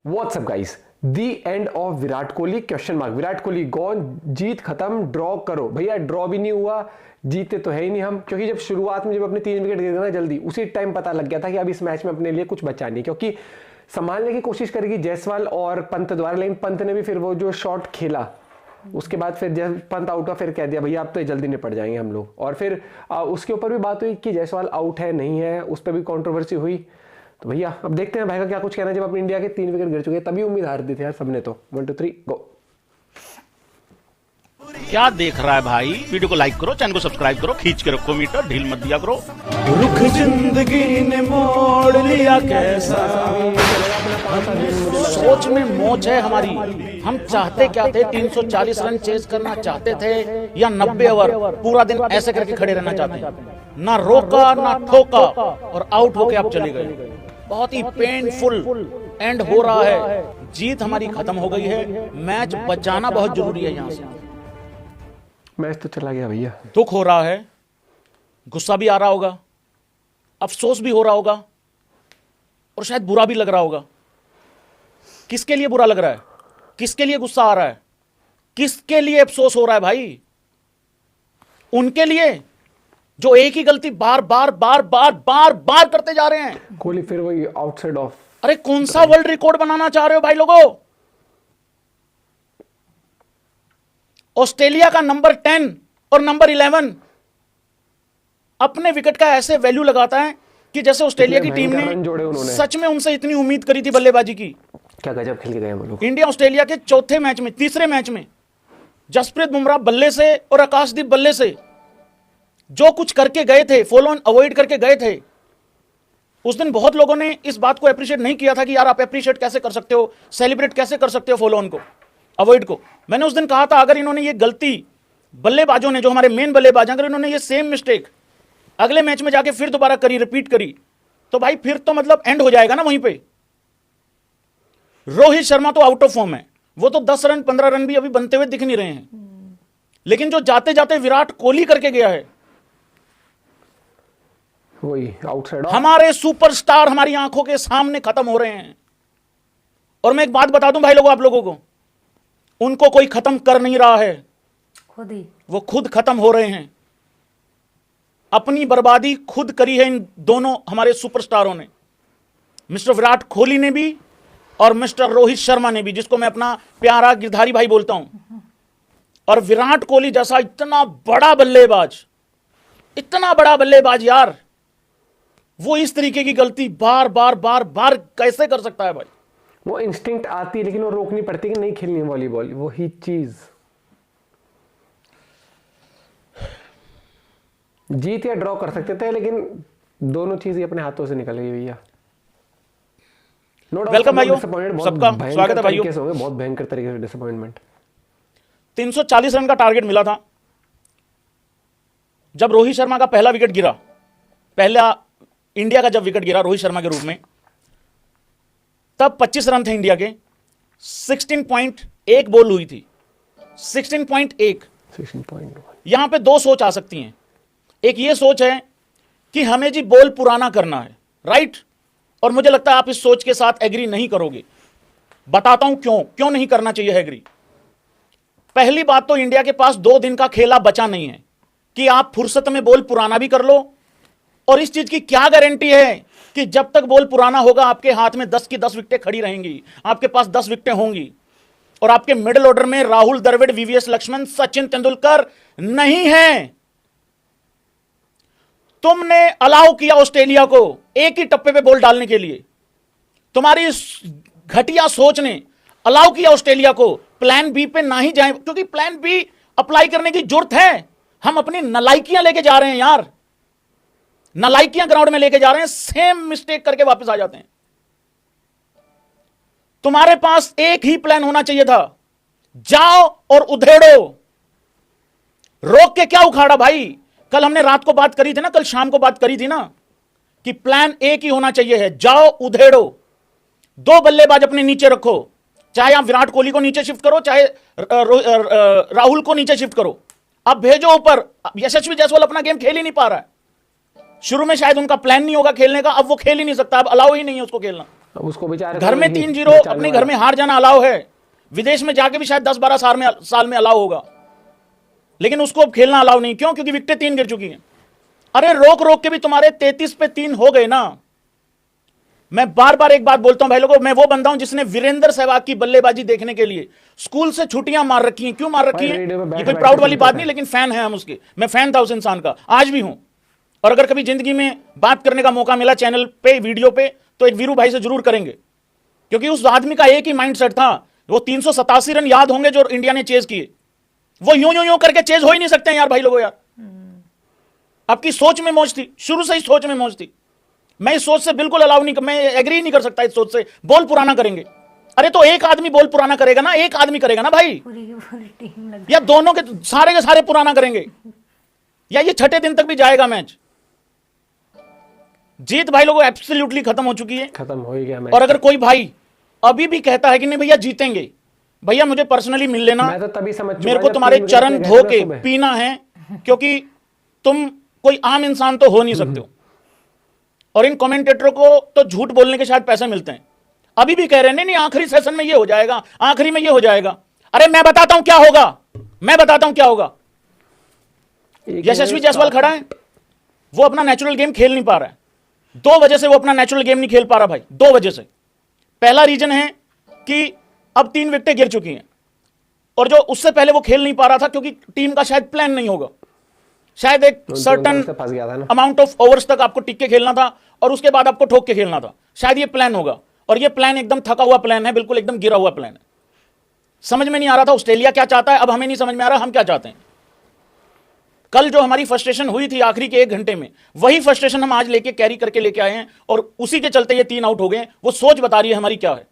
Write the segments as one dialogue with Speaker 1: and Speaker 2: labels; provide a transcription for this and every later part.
Speaker 1: WhatsApp guys, the end of Virat Kohli question mark. Virat Kohli gone, जीत खत्म, draw करो। भैया ड्रॉ भी नहीं हुआ, जीते तो है ही नहीं हम, क्योंकि जब शुरुआत में जब अपने 3 विकेट गिर गए ना जल्दी, उसी टाइम पता लग गया था कि अब इस मैच में अपने लिए कुछ बचा नहीं, क्योंकि संभालने की कोशिश करेगी जायसवाल और पंत द्वारा, लेकिन पंत ने भी फिर वो जो शॉट खेला उसके बाद फिर जब पंत आउट हुआ फिर कह दिया भैया अब तो जल्दी निपट जाएंगे हम लोग। और फिर उसके ऊपर भी बात हुई कि जायसवाल आउट है नहीं है, उस पर भी कंट्रोवर्सी हुई। तो भैया अब देखते हैं भाई का क्या कुछ कहना है। जब अपने इंडिया के 3 विकेट गिर चुके तभी उम्मीद हार दी थी यार सबने। तो 1 2 3 गो।
Speaker 2: क्या देख रहा है भाई? वीडियो को लाइक करो, चैनल को सब्सक्राइब करो, खींच के रखो मीटर, ढील मत दिया करो।
Speaker 3: रुख जिंदगी ने मोड़ लिया कैसा,
Speaker 2: सोच में मोच है हमारी। हम चाहते क्या थे? 340 रन चेज करना चाहते थे या 90 ओवर पूरा दिन ऐसे करके खड़े रहना चाहते हैं? ना रोका ना ठोका और आउट होके आप चले गए। बहुत ही पेनफुल एंड हो रहा है। जीत हमारी खत्म हो गई है, मैच बचाना बहुत जरूरी है। यहां से
Speaker 1: मैच तो चला गया भैया।
Speaker 2: दुख हो रहा है, गुस्सा भी आ रहा होगा, अफसोस भी हो रहा होगा और शायद बुरा भी लग रहा होगा। किसके लिए बुरा लग रहा है? किसके लिए गुस्सा आ रहा है? किसके लिए अफसोस हो रहा है भाई? उनके लिए जो एक ही गलती बार बार बार बार बार बार करते जा रहे हैं।
Speaker 1: कोहली फिर वही आउटसाइड ऑफ।
Speaker 2: अरे कौन सा वर्ल्ड रिकॉर्ड बनाना चाह रहे हो भाई लोगों? ऑस्ट्रेलिया का नंबर 10 और नंबर 11 अपने विकेट का ऐसे वैल्यू लगाता है कि जैसे ऑस्ट्रेलिया की टीम ने सच में उनसे इतनी उम्मीद करी थी बल्लेबाजी की।
Speaker 1: क्या गजब खेल के गए हम लोग।
Speaker 2: इंडिया ऑस्ट्रेलिया के चौथे मैच में, तीसरे मैच में जसप्रीत बुमराह बल्ले से और आकाशदीप बल्ले से जो कुछ करके गए थे, फॉलो ऑन अवॉइड करके गए थे, उस दिन बहुत लोगों ने इस बात को अप्रिशिएट नहीं किया था कि यार आप अप्रिशिएट कैसे कर सकते हो, सेलिब्रेट कैसे कर सकते हो फॉलो ऑन को, अवॉइड को। मैंने उस दिन कहा था अगर इन्होंने ये गलती, बल्लेबाजों ने, जो हमारे मेन बल्लेबाज, अगर इन्होंने ये सेम मिस्टेक अगले मैच में जाके फिर दोबारा करी, रिपीट करी, तो भाई फिर तो मतलब एंड हो जाएगा ना वहीं पे। रोहित शर्मा तो आउट ऑफ फॉर्म है, वो तो 10 रन 15 रन भी अभी बनते हुए दिख नहीं रहे हैं। लेकिन जो जाते जाते विराट कोहली करके गया है,
Speaker 1: वही आउटसाइड ऑफ।
Speaker 2: हमारे सुपरस्टार हमारी आंखों के सामने खत्म हो रहे हैं। और मैं एक बात बता दूं भाई लोगों, आप लोगों को, उनको कोई खत्म कर नहीं रहा है,
Speaker 4: खुद ही
Speaker 2: वो खुद खत्म हो रहे हैं। अपनी बर्बादी खुद करी है इन दोनों हमारे सुपरस्टारों ने, मिस्टर विराट कोहली ने भी और मिस्टर रोहित शर्मा ने भी, जिसको मैं अपना प्यारा गिरधारी भाई बोलता हूं। और विराट कोहली जैसा इतना बड़ा बल्लेबाज, इतना बड़ा बल्लेबाज यार, वो इस तरीके की गलती बार बार बार बार कैसे कर सकता है भाई?
Speaker 1: वो इंस्टिंक्ट आती है लेकिन वो रोकनी पड़ती है कि नहीं खेलनी वॉलीबॉल, वो ही चीज। जीत या ड्रॉ कर सकते थे लेकिन दोनों चीज ही अपने हाथों से निकल गई भैया।
Speaker 2: वेलकम भाइयों, सबका स्वागत है भाइयों।
Speaker 1: बहुत भयंकर तरीके से डिसअपॉइंटमेंट।
Speaker 2: 340 रन का टारगेट मिला था जब रोहित शर्मा का पहला विकेट गिरा, पहला इंडिया का जब विकेट गिरा रोहित शर्मा के रूप में, तब 25 रन थे इंडिया के। 16.1 बॉल हुई थी, 16.1। यहां पे 2 सोच आ सकती हैं। एक ये सोच है कि हमें जी बॉल पुराना करना है, राइट? और मुझे लगता है आप इस सोच के साथ एग्री नहीं करोगे। बताता हूं क्यों नहीं करना चाहिए एग्री। पहली बात तो इंडिया के पास 2 दिन का खेला बचा नहीं है कि आप फुर्सत में बॉल पुराना भी कर लो। और इस चीज की क्या गारंटी है कि जब तक बॉल पुराना होगा आपके हाथ में 10 की 10 विकेटें खड़ी रहेंगी, आपके पास 10 विकेटें होंगी और आपके मिडिल ऑर्डर में राहुल द्रविड़, वीवीएस लक्ष्मण, सचिन तेंदुलकर नहीं है। तुमने अलाउ किया ऑस्ट्रेलिया को एक ही टप्पे पे बॉल डालने के लिए। तुम्हारी इस घटिया सोच ने अलाउ किया ऑस्ट्रेलिया को प्लान बी पे ना ही जाए, क्योंकि प्लान बी अप्लाई करने की जरूरत है। हम अपनी नलायकियां लेके जा रहे हैं यार, नलायकियां ग्राउंड में लेके जा रहे हैं, सेम मिस्टेक करके वापस आ जाते हैं। तुम्हारे पास एक ही प्लान होना चाहिए था, जाओ और उधेड़ो। रोक के क्या उखाड़ा भाई? कल हमने रात को बात करी थी ना, कल शाम को बात करी थी ना, कि प्लान एक ही होना चाहिए है, जाओ उधेड़ो। 2 बल्लेबाज अपने नीचे रखो, चाहे आप विराट कोहली को नीचे शिफ्ट करो, चाहे राहुल को नीचे शिफ्ट करो, आप भेजो ऊपर। यशस्वी जायसवाल अपना गेम खेल ही नहीं पा रहा है। शुरू में शायद उनका प्लान नहीं होगा खेलने का, अब वो खेल ही नहीं सकता, अब अलाउ ही नहीं है उसको खेलना।
Speaker 1: उसको बेचारे
Speaker 2: घर में 3-0 अपने घर में हार जाना अलाउ है, विदेश में जाके भी शायद 10-12 साल में अलाउ होगा, लेकिन उसको अब खेलना अलाउ नहीं। क्यों? क्योंकि विकेटें 3 गिर चुकी हैं। अरे रोक रोक के भी तुम्हारे 33 पे 3 हो गए ना। मैं बार बार एक बात बोलता हूं भाई लोगों, मैं वो बंदा हूं जिसने वीरेंद्र सहवाग की बल्लेबाजी देखने के लिए स्कूल से छुट्टियां मार रखी हैं। क्यों मार रखी हैं? ये कोई प्राउड वाली बात नहीं, लेकिन फैन है हम उसके। मैं फैन था उस इंसान का, आज भी हूं। और अगर कभी जिंदगी में बात करने का मौका मिला चैनल पे, वीडियो पे, तो एक वीरू भाई से जरूर करेंगे, क्योंकि उस आदमी का एक ही माइंडसेट था। वो 387 रन याद होंगे जो इंडिया ने चेज किए, वो यूं करके चेज हो ही नहीं सकते यार भाई लोगों। यार आपकी सोच में मौज थी, शुरू से ही सोच में मौज थी। मैं इस सोच से बिल्कुल अलाउ नहीं, मैं एग्री नहीं कर सकता इस सोच से। बॉल पुराना करेंगे, अरे तो एक आदमी बॉल पुराना करेगा ना, एक आदमी करेगा ना भाई,
Speaker 4: पूरी की पूरी टीम लग
Speaker 2: या दोनों के सारे पुराना करेंगे, या ये छठे दिन तक भी जाएगा मैच। जीत भाई लोगों एब्सोल्युटली खत्म हो चुकी है,
Speaker 1: खत्म हो ही गया मैच।
Speaker 2: और अगर कोई भाई अभी भी कहता है कि नहीं भैया जीतेंगे, भैया मुझे पर्सनली मिल लेना,
Speaker 1: मैं तो तभी समझ चुका
Speaker 2: मेरे को
Speaker 1: जब
Speaker 2: तुम्हारे
Speaker 1: 3 विकेट
Speaker 2: चरण
Speaker 1: पे गए
Speaker 2: धो
Speaker 1: थे
Speaker 2: के
Speaker 1: सुबह।
Speaker 2: पीना है, क्योंकि तुम कोई आम इंसान तो हो नहीं सकते हो। और इन कमेंटेटरों को तो झूठ बोलने के शायद पैसे मिलते हैं। अभी भी कह रहे हैं नहीं आखिरी सेशन में ये हो जाएगा, आखिरी में ये हो जाएगा। अरे मैं बताता हूं क्या होगा, मैं बताता हूं क्या होगा। यशस्वी जायसवाल खड़ा है, वो अपना नेचुरल गेम खेल नहीं पा रहा है। 2 वजह से वो अपना नेचुरल गेम नहीं खेल पा रहा भाई, 2 वजह से। पहला रीजन है कि अब 3 विकेटें गिर चुकी हैं, और जो उससे पहले वो खेल नहीं पा रहा था क्योंकि टीम का शायद प्लान नहीं होगा। शायद एक सर्टन
Speaker 1: फंस गया था ना,
Speaker 2: अमाउंट ऑफ ओवर्स तक आपको टिक के खेलना था, और उसके बाद आपको ठोक के खेलना था। शायद ये प्लान होगा, और ये प्लान एकदम थका हुआ प्लान है, बिल्कुल एकदम गिरा हुआ प्लान है। समझ में नहीं आ रहा था ऑस्ट्रेलिया क्या चाहता है, अब हमें नहीं समझ में आ रहा हम क्या चाहते हैं। कल जो हमारी फ्रस्ट्रेशन हुई थी आखिरी के 1 घंटे में, वही फ्रस्ट्रेशन हम आज लेके कैरी करके लेके आए हैं, और उसी के चलते ये 3 आउट हो गए। वो सोच बता रही है हमारी क्या है।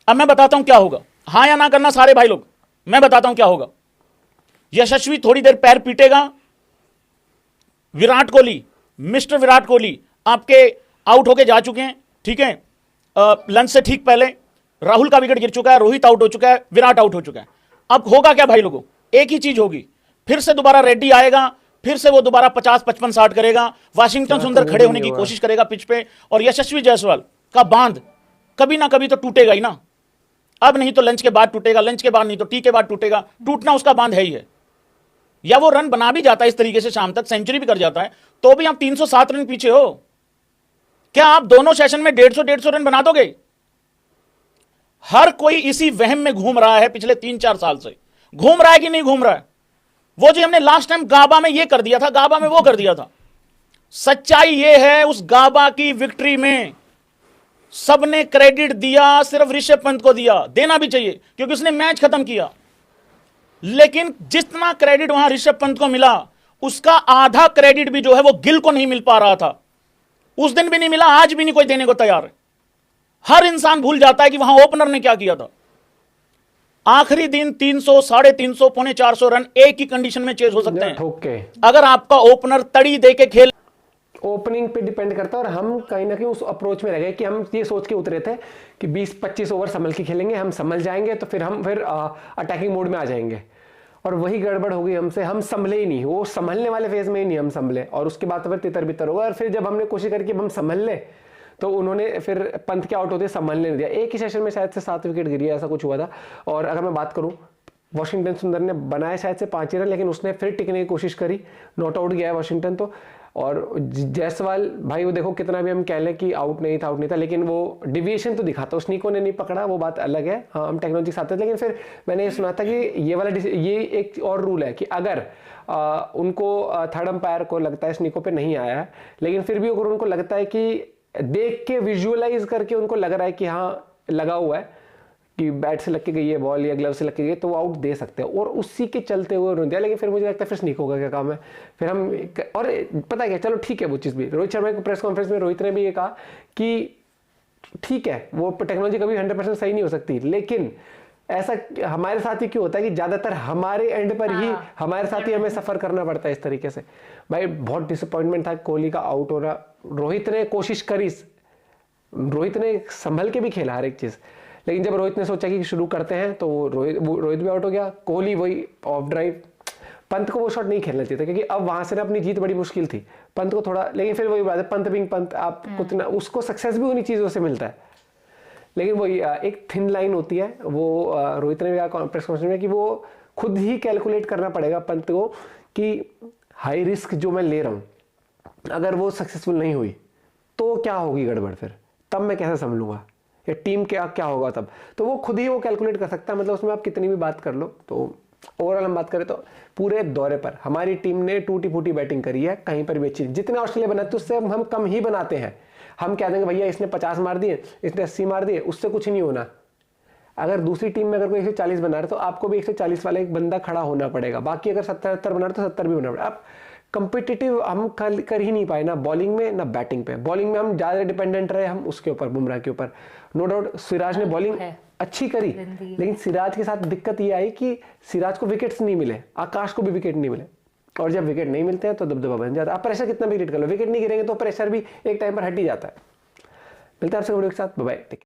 Speaker 2: अब मैं बताता हूं क्या होगा, हां या ना करना सारे भाई लोग, मैं बताता हूं क्या होगा। यशस्वी थोड़ी देर पैर पीटेगा, विराट कोहली, मिस्टर विराट कोहली आपके आउट होके जा चुके हैं, ठीक है। लंच से ठीक पहले राहुल का विकेट गिर चुका है, रोहित आउट हो चुका है, विराट आउट हो चुका है। अब होगा क्या भाई लोगों, एक ही चीज होगी, फिर से दोबारा रेड्डी आएगा, फिर से वो दोबारा 50-55-60 करेगा, वाशिंगटन सुंदर खड़े होने की कोशिश करेगा पिच पे, और यशस्वी जायसवाल का बांध कभी ना कभी तो टूटेगा ही ना। अब नहीं तो लंच के बाद टूटेगा, लंच के बाद नहीं तो टी के बाद टूटेगा, टूटना उसका बांध है ही है। या वो रन बना भी जाता है इस तरीके से, शाम तक सेंचुरी भी कर जाता है, तो भी आप 307 रन पीछे हो। क्या आप दोनों सेशन में 150 रन बना दोगे? हर कोई इसी वहम में घूम रहा है, पिछले 3-4 साल से घूम रहा है कि नहीं घूम रहा है। वो जो हमने लास्ट टाइम गाबा में ये कर दिया था, गाबा में वो कर दिया था। सच्चाई ये है, उस गाबा की विक्ट्री में सबने क्रेडिट दिया, सिर्फ ऋषभ पंत को दिया, देना भी चाहिए क्योंकि उसने मैच खत्म किया। लेकिन जितना क्रेडिट वहां ऋषभ पंत को मिला, उसका आधा क्रेडिट भी जो है वो गिल को नहीं मिल पा रहा था। उस दिन भी नहीं मिला, आज भी नहीं कोई देने को तैयार है। हर इंसान भूल जाता है कि वहां ओपनर ने क्या किया था। आखिरी दिन 300, 350, पौने 400 रन एक ही कंडीशन में चेज हो सकते हैं,
Speaker 1: ठोक के।
Speaker 2: अगर आपका ओपनर तड़ी दे के खेल।
Speaker 1: ओपनिंग पे डिपेंड करता है, और हम कहीं ना कहीं उस अप्रोच में रह गए कि हम ये सोच के उतरे थे कि 20-25 ओवर संभल के खेलेंगे, हम संभल जाएंगे तो फिर हम अटैकिंग मोड में आ जाएंगे। और वही गड़बड़ हो गई हमसे, हम संभले ही नहीं, वो संभलने वाले फेज में ही नहीं हम संभले, और उसके बाद तो फिर तितर बितर होगा। और फिर जब हमने कोशिश करी कि हम संभल ले, तो उन्होंने फिर पंत के आउट होते संभलने नहीं दिया। एक ही सेशन में शायद से 7 विकेट गिरी, ऐसा कुछ हुआ था। और अगर मैं बात करूं, वाशिंगटन सुंदर ने बनाए शायद से 5 रन, लेकिन उसने फिर टिकने की कोशिश करी, नॉट आउट गया है वाशिंगटन तो। और जायसवाल भाई वो देखो, कितना भी हम कह लें कि आउट नहीं था, लेकिन वो डिविएशन तो दिखाता, स्नीको ने नहीं पकड़ा, वो बात अलग है। हाँ, हम टेक्नोलॉजी के साथ हैं, लेकिन फिर मैंने ये सुना था कि ये एक और रूल है कि अगर उनको थर्ड अंपायर को लगता है स्नीको पे नहीं आया है, लेकिन फिर भी अगर उनको लगता है कि देख के विजुअलाइज करके उनको लग रहा है कि हाँ लगा हुआ है, कि बैट से लग के गई है बॉल या ग्लव से लग के गई, तो वो आउट दे सकते हैं, और उसी के चलते हुए उन्होंने दिया। लेकिन फिर मुझे लगता है फिर स्नीको का क्या काम है, फिर हम और पता है क्या, चलो ठीक है वो चीज़ भी। रोहित शर्मा की प्रेस कॉन्फ्रेंस में रोहित ने भी ये कहा कि ठीक है वो टेक्नोलॉजी कभी 100% सही नहीं हो सकती, लेकिन ऐसा हमारे साथ ही क्यों होता है कि ज़्यादातर हमारे एंड पर ही हमारे साथ ही हमें सफ़र करना पड़ता है इस तरीके से। भाई बहुत डिसअपॉइंटमेंट था कोहली का आउट होना। रोहित ने कोशिश करी, रोहित ने संभल के भी खेला हर एक चीज़, लेकिन जब रोहित ने सोचा कि शुरू करते हैं तो रोहित भी आउट हो गया। कोहली वही ऑफ ड्राइव, पंत को वो शॉट नहीं खेलना चाहिए था, क्योंकि अब वहां से ना अपनी जीत बड़ी मुश्किल थी। पंत को थोड़ा, लेकिन फिर वही बात है, पंत बिंग पंत, आपको इतना उसको सक्सेस भी उन्हीं चीज़ों से मिलता है। लेकिन वही एक थिन लाइन होती है, वो रोहित ने भी कहा प्रेस कॉन्फ्रेंस में कि वो खुद ही कैलकुलेट करना पड़ेगा पंत को कि हाई रिस्क जो मैं ले रहा हूँ, अगर वो सक्सेसफुल नहीं हुई तो क्या होगी गड़बड़, फिर तब मैं कैसे संभलूंगा, या टीम क्या क्या होगा तब। तो वो खुद ही वो कैलकुलेट कर सकता है। मतलब उसमें आप कितनी भी बात कर लो। तो ओवरऑल हम बात करें तो पूरे दौरे पर हमारी टीम ने टूटी फूटी बैटिंग करी है, कहीं पर भी अच्छी। जितने ऑस्ट्रेलिया बनाते उससे हम कम ही बनाते हैं। हम कह देंगे भैया इसने 50 मार दिए, इसने 80 मार दिए, उससे कुछ नहीं होना। अगर दूसरी टीम में अगर कोई 140 बना रहे तो आपको भी 140 वाला एक बंदा खड़ा होना पड़ेगा। बाकी अगर 70-70 बना रहे तो 70 भी बना पड़ेगा। आप कंपिटिटिव हम कर ही नहीं पाए, ना बॉलिंग में ना बैटिंग पे। बॉलिंग में हम ज़्यादा डिपेंडेंट रहे, हम उसके ऊपर, बुमराह के ऊपर। नो डाउट सिराज ने बॉलिंग अच्छी करी, लेकिन सिराज के साथ दिक्कत ये आई कि सिराज को विकेट्स नहीं मिले, आकाश को भी विकेट नहीं मिले। और जब विकेट नहीं मिलते हैं तो दबदबा बन जाता है। आप प्रेशर कितना भी क्रिएट कर लो, विकेट नहीं गिरेंगे तो प्रेशर भी एक टाइम पर हट ही जाता है। मिलता है आपसे वीडियो के साथ, बाय बाय।